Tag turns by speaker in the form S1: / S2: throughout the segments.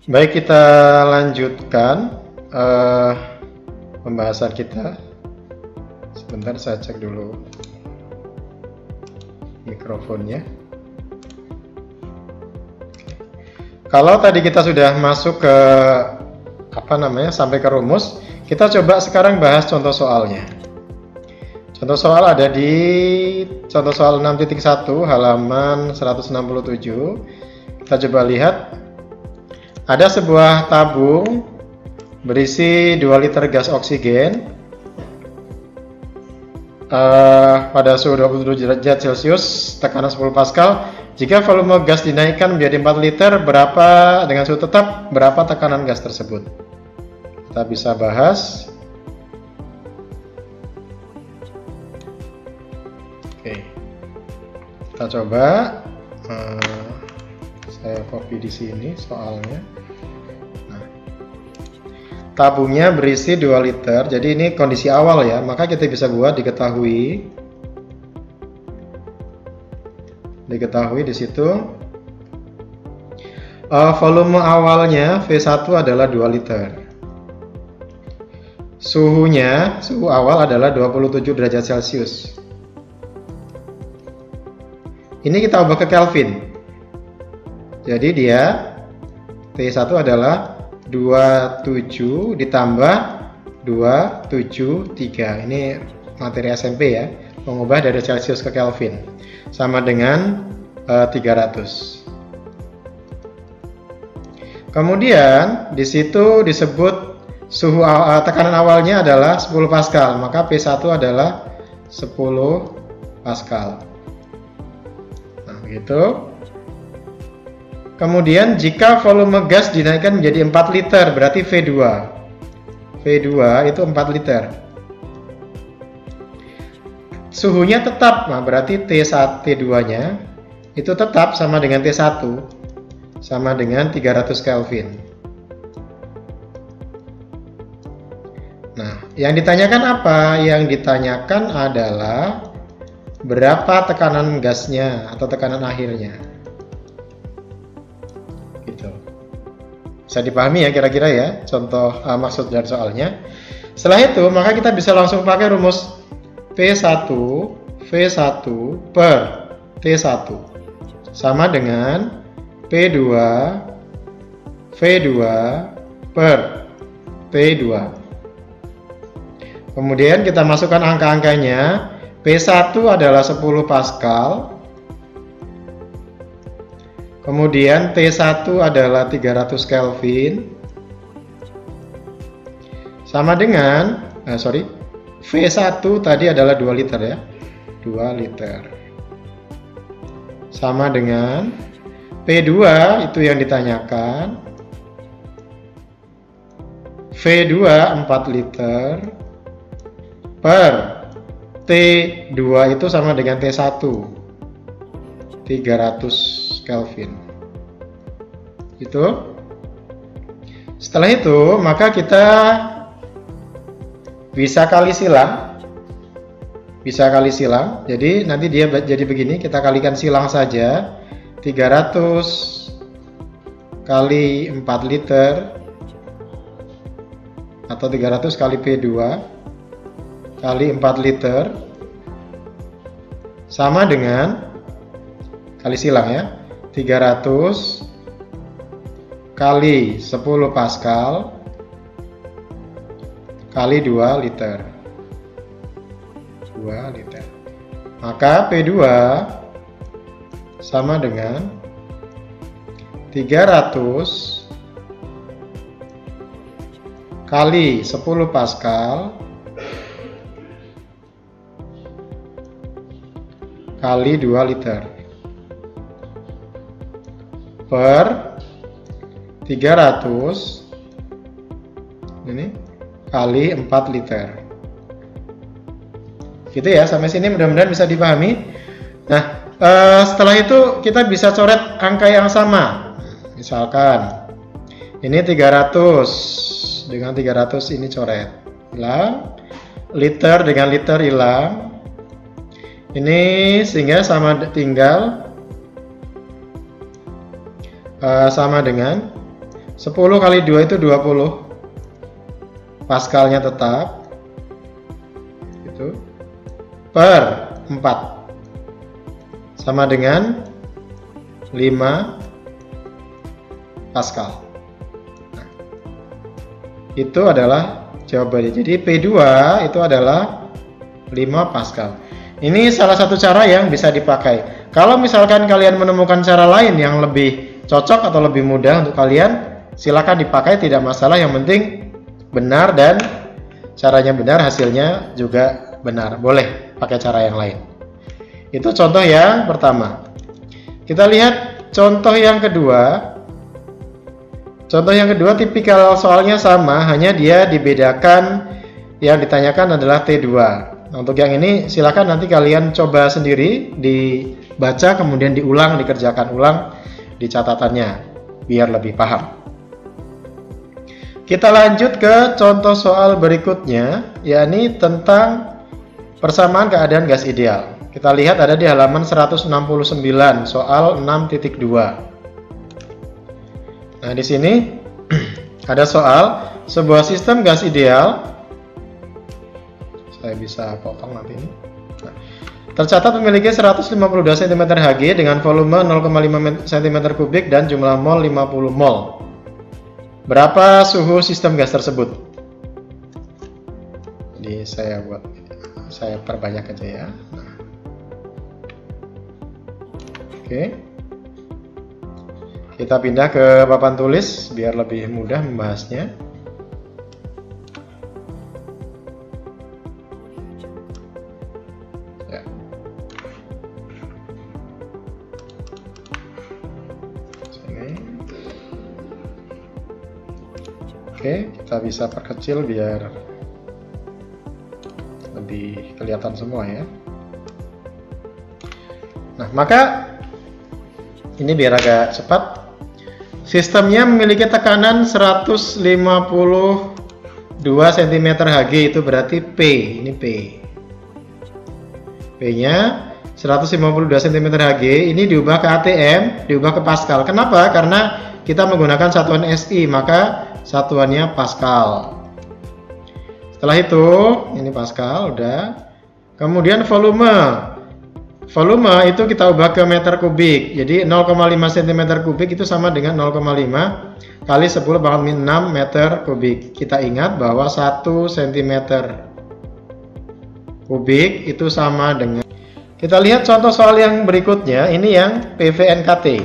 S1: Baik, kita lanjutkan pembahasan kita. Sebentar, saya cek dulu mikrofonnya. Kalau tadi kita sudah masuk ke sampai ke rumus, kita coba sekarang bahas contoh soalnya. Contoh soal ada di contoh soal 6.1 halaman 167. Kita coba lihat. Ada sebuah tabung berisi 2 liter gas oksigen pada suhu 27 derajat Celcius, tekanan 10 Pascal. Jika volume gas dinaikkan menjadi 4 liter, dengan suhu tetap, berapa tekanan gas tersebut? Kita bisa bahas. Oke, kita coba. Saya copy di sini soalnya. Nah, tabungnya berisi 2 liter. Jadi ini kondisi awal ya, maka kita bisa buat diketahui di situ volume awalnya V1 adalah 2 liter. Suhu awal adalah 27 derajat Celcius. Ini kita ubah ke Kelvin. Jadi dia T1 adalah 27 ditambah 273. Ini materi SMP ya, mengubah dari Celcius ke Kelvin. Sama dengan 300. Kemudian di situ disebut tekanan awalnya adalah 10 Pascal, maka P1 adalah 10 Pascal. Nah, begitu. Kemudian jika volume gas dinaikkan menjadi 4 liter, berarti V2 itu 4 liter. Suhunya tetap, nah berarti T2-nya itu tetap sama dengan T1, sama dengan 300 Kelvin. Nah, yang ditanyakan apa? Yang ditanyakan adalah berapa tekanan gasnya atau tekanan akhirnya. Bisa dipahami ya kira-kira ya contoh maksud dari soalnya. Setelah itu maka kita bisa langsung pakai rumus P1 V1 per T1 sama dengan P2 V2 per P2. Kemudian kita masukkan angka-angkanya. P1 adalah 10 Pascal. Kemudian T1 adalah 300 Kelvin. Sama dengan V1 tadi adalah 2 liter ya. 2 liter. Sama dengan P2 itu yang ditanyakan. V2 4 liter per T2 itu sama dengan T1 300 Kelvin. Itu. Setelah itu maka kita bisa kali silang. Jadi nanti dia jadi begini, kita kalikan silang saja. 300 kali 4 liter atau 300 kali P2 kali 4 liter sama dengan kali silang ya, 300 kali 10 Pascal kali 2 liter. 2 liter. Maka P2 sama dengan 300 kali 10 Pascal kali 2 liter per 300 ini kali 4 liter. Gitu ya, sampai sini mudah-mudahan bisa dipahami. Nah, setelah itu kita bisa coret angka yang sama. Misalkan ini 300 dengan 300 ini coret, hilang. Liter dengan liter hilang. Ini sehingga sama tinggal sama dengan 10 kali 2 itu 20. Paskalnya tetap. Itu. Per 4. Sama dengan 5 Pascal. Nah, itu adalah jawabannya. Jadi P2 itu adalah 5 Pascal. Ini salah satu cara yang bisa dipakai. Kalau misalkan kalian menemukan cara lain yang lebih cocok atau lebih mudah untuk kalian, silakan dipakai, tidak masalah. Yang penting benar dan caranya benar, hasilnya juga benar. Boleh pakai cara yang lain. Itu contoh yang pertama. Kita lihat contoh yang kedua. Contoh yang kedua tipikal soalnya sama, hanya dia dibedakan. Yang ditanyakan adalah T2. Nah, untuk yang ini silakan nanti kalian coba sendiri, dibaca kemudian diulang, dikerjakan ulang di catatannya biar lebih paham. Kita lanjut ke contoh soal berikutnya, yakni tentang persamaan keadaan gas ideal. Kita lihat ada di halaman 169, soal 6.2. Nah, di sini ada soal sebuah sistem gas ideal. Saya bisa potong nanti ini. Nah, tercatat memiliki 152 cm Hg dengan volume 0,5 cm3 dan jumlah mol 50 mol. Berapa suhu sistem gas tersebut? Jadi saya perbanyak aja ya. Nah. Oke. Kita pindah ke papan tulis biar lebih mudah membahasnya. Ya. Sini. Oke, kita bisa perkecil biar lebih kelihatan semua ya. Nah, maka ini biar agak cepat. Sistemnya memiliki tekanan 152 cm Hg, itu berarti P. Ini P. P-nya 152 cm Hg, ini diubah ke ATM, diubah ke Pascal. Kenapa? Karena kita menggunakan satuan SI, maka satuannya Pascal. Setelah itu, ini Pascal, udah. Kemudian volume. Volume itu kita ubah ke meter kubik. Jadi 0,5 cm3 itu sama dengan 0,5 kali 10⁻⁶ meter kubik. Kita ingat bahwa 1 cm3 itu sama dengan. Kita lihat contoh soal yang berikutnya. Ini yang PVNKT.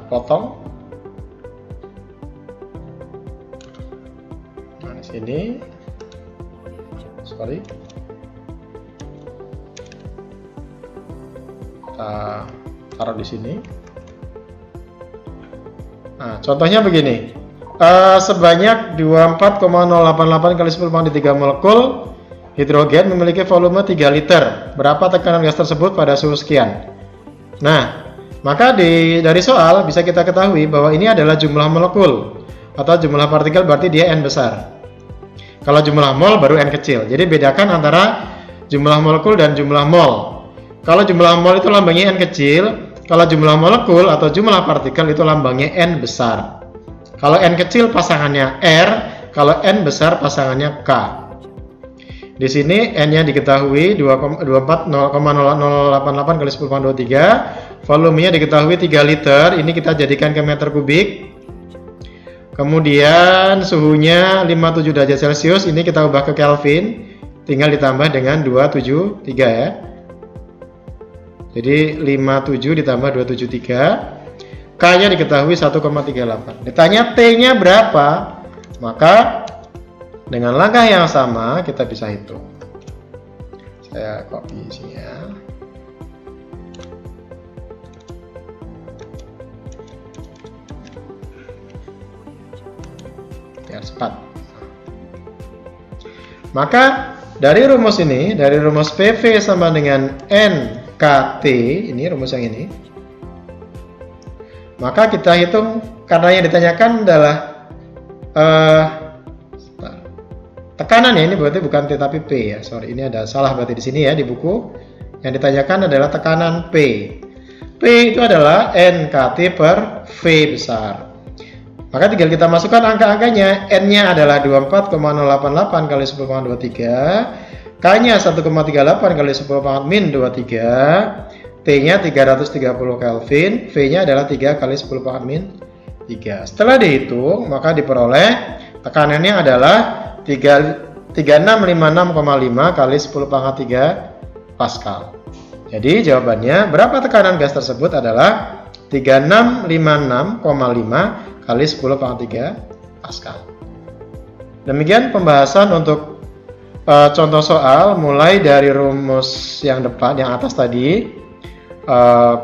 S1: Potong. Nah, di sini. Sorry. Taruh di sini. Nah, contohnya begini. Sebanyak 24,088 kali 10⁻³ molekul hidrogen memiliki volume 3 liter. Berapa tekanan gas tersebut pada suhu sekian? Nah, maka dari soal bisa kita ketahui bahwa ini adalah jumlah molekul atau jumlah partikel, berarti dia N besar. Kalau jumlah mol baru N kecil. Jadi bedakan antara jumlah molekul dan jumlah mol. Kalau jumlah mol itu lambangnya N kecil, kalau jumlah molekul atau jumlah partikel itu lambangnya N besar. Kalau N kecil pasangannya R, kalau N besar pasangannya K. Di sini N-nya diketahui 24,0088 kali 10⁻³ volumenya diketahui 3 liter, ini kita jadikan ke meter kubik. Kemudian suhunya 57 derajat Celcius, ini kita ubah ke Kelvin, tinggal ditambah dengan 273 ya. Jadi 57 ditambah 273, K-nya diketahui 1,38. Ditanya T-nya berapa, maka dengan langkah yang sama kita bisa hitung. Saya copy isinya. Biar cepat. Maka dari rumus ini, dari rumus PV sama dengan NKT, ini rumus yang ini, maka kita hitung, karena yang ditanyakan adalah tekanannya, ini berarti bukan T tapi P ya, sorry, ini ada salah berarti di sini ya di buku. Yang ditanyakan adalah tekanan P. P itu adalah NKT per V besar. Maka tinggal kita masukkan angka-angkanya. N-nya adalah 24,088 kali 10 pangkat 23, K-nya 1,38 kali 10 pangkat min 23, T-nya 330 Kelvin, V-nya adalah 3 kali 10 pangkat min 3. Setelah dihitung, maka diperoleh tekanannya adalah 3656,5 kali 10 pangkat 3 Pascal. Jadi jawabannya berapa tekanan gas tersebut adalah 3656,5 kali 10 pangkat 3 Pascal. Demikian pembahasan untuk contoh soal mulai dari rumus yang depan, yang atas tadi,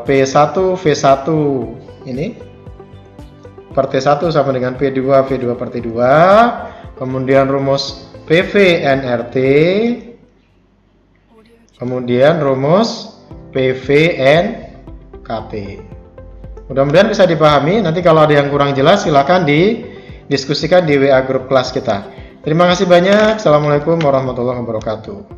S1: P1 V1 ini per T1 sama dengan P2 V2 per T2, kemudian rumus PV nRT, kemudian rumus PV nKT. Mudah-mudahan bisa dipahami. Nanti kalau ada yang kurang jelas silakan didiskusikan di WA grup kelas kita. Terima kasih banyak. Assalamualaikum warahmatullahi wabarakatuh.